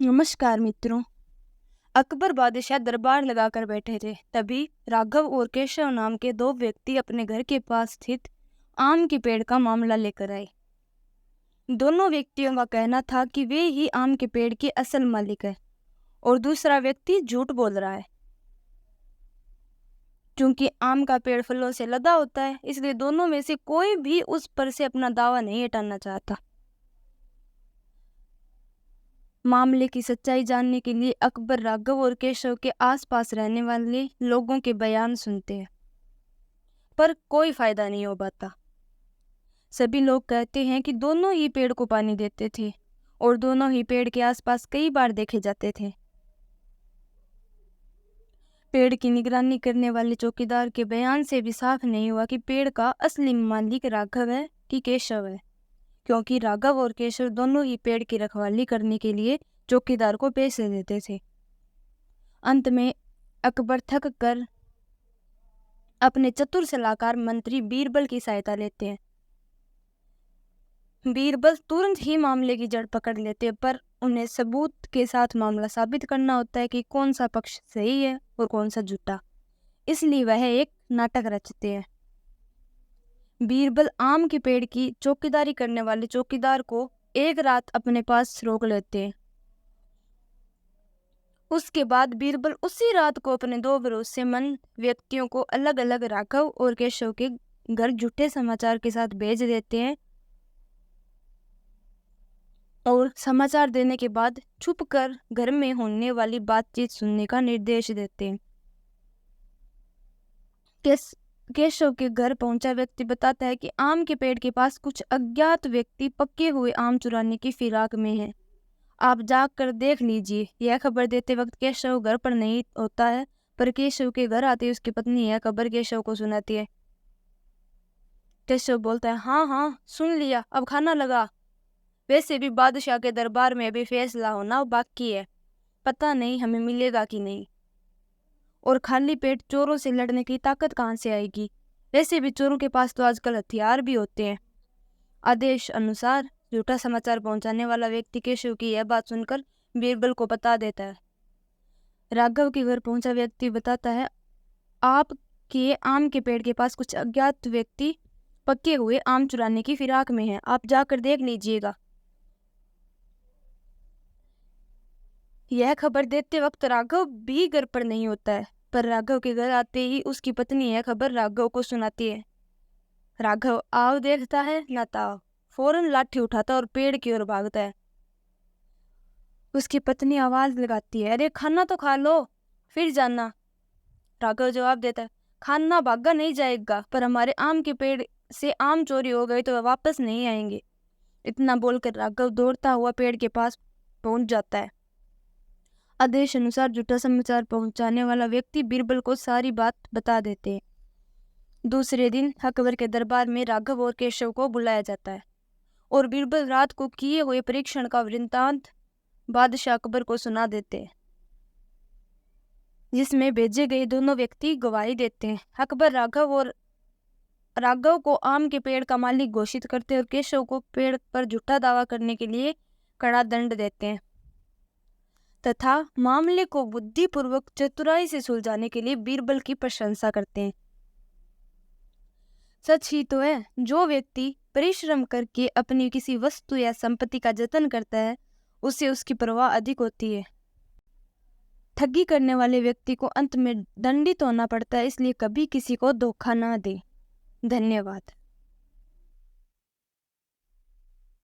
नमस्कार मित्रों। अकबर बादशाह दरबार लगाकर बैठे थे। तभी राघव और केशव नाम के दो व्यक्ति अपने घर के पास स्थित आम के पेड़ का मामला लेकर आए। दोनों व्यक्तियों का कहना था कि वे ही आम के पेड़ के असल मालिक है और दूसरा व्यक्ति झूठ बोल रहा है। क्योंकि आम का पेड़ फलों से लदा होता है, इसलिए दोनों में से कोई भी उस पर से अपना दावा नहीं हटाना चाहता। मामले की सच्चाई जानने के लिए अकबर राघव और केशव के आसपास रहने वाले लोगों के बयान सुनते हैं, पर कोई फायदा नहीं हो पाता। सभी लोग कहते हैं कि दोनों ही पेड़ को पानी देते थे और दोनों ही पेड़ के आसपास कई बार देखे जाते थे। पेड़ की निगरानी करने वाले चौकीदार के बयान से भी साफ नहीं हुआ कि पेड़ का असली मालिक राघव है कि केशव है, क्योंकि राघव और केशव दोनों ही पेड़ की रखवाली करने के लिए चौकीदार को पैसे देते थे। अंत में अकबर थक कर अपने चतुर सलाहकार मंत्री बीरबल की सहायता लेते हैं। बीरबल तुरंत ही मामले की जड़ पकड़ लेते हैं, पर उन्हें सबूत के साथ मामला साबित करना होता है कि कौन सा पक्ष सही है और कौन सा झूठा। इसलिए वह एक नाटक रचते हैं। बीरबल आम के पेड़ की चौकीदारी करने वाले चौकीदार को एक रात अपने पास रोक लेते हैं। उसके बाद बीरबल उसी रात को अपने दो भरोसेमंद व्यक्तियों को अलग अलग राघव और केशव के घर झूठे समाचार के साथ भेज देते हैं और समाचार देने के बाद छुपकर घर में होने वाली बातचीत सुनने का निर्देश देते हैं। केशव के घर पहुंचा व्यक्ति बताता है कि आम के पेड़ के पास कुछ अज्ञात व्यक्ति पके हुए आम चुराने की फिराक में हैं। आप जाकर देख लीजिए। यह खबर देते वक्त केशव घर पर नहीं होता है, पर केशव के घर आते उसकी पत्नी यह खबर केशव को सुनाती है। केशव बोलता है, हाँ हाँ सुन लिया, अब खाना लगा। वैसे भी बादशाह के दरबार में अभी फैसला होना बाकी है, पता नहीं हमें मिलेगा कि नहीं। और खाली पेट चोरों से लड़ने की ताकत कहाँ से आएगी? वैसे भी चोरों के पास तो आजकल हथियार भी होते हैं। आदेश अनुसार झूठा समाचार पहुंचाने वाला व्यक्ति केशव की यह बात सुनकर बीरबल को बता देता है। राघव के घर पहुंचा व्यक्ति बताता है, आपके आम के पेड़ के पास कुछ अज्ञात व्यक्ति पके हुए आम चुराने की फिराक में हैं, आप जाकर देख लीजिएगा। यह खबर देते वक्त राघव भी घर पर नहीं होता है, पर राघव के घर आते ही उसकी पत्नी यह खबर राघव को सुनाती है। राघव आव देखता है ना ताव, फौरन लाठी उठाता और पेड़ की ओर भागता है। उसकी पत्नी आवाज लगाती है, अरे खाना तो खा लो फिर जाना। राघव जवाब देता है, खाना भागा नहीं जाएगा, पर हमारे आम के पेड़ से आम चोरी हो गई तो वह वापस नहीं आएंगे। इतना बोलकर राघव दौड़ता हुआ पेड़ के पास पहुंच जाता है। आदेश अनुसार झूठा समाचार पहुंचाने वाला व्यक्ति बीरबल को सारी बात बता देते हैं। दूसरे दिन अकबर के दरबार में राघव और केशव को बुलाया जाता है और बीरबल रात को किए हुए परीक्षण का वृत्तांत बादशाह अकबर को सुना देते हैं, जिसमें भेजे गए दोनों व्यक्ति गवाही देते हैं। अकबर राघव को आम के पेड़ का मालिक घोषित करते हैं और केशव को पेड़ पर झूठा दावा करने के लिए कड़ा दंड देते हैं तथा मामले को बुद्धिपूर्वक चतुराई से सुलझाने के लिए बीरबल की प्रशंसा करते हैं। सच ही तो है, जो व्यक्ति परिश्रम करके अपनी किसी वस्तु या संपत्ति का जतन करता है उसे उसकी परवाह अधिक होती है। ठगी करने वाले व्यक्ति को अंत में दंडित होना पड़ता है, इसलिए कभी किसी को धोखा ना दे। धन्यवाद।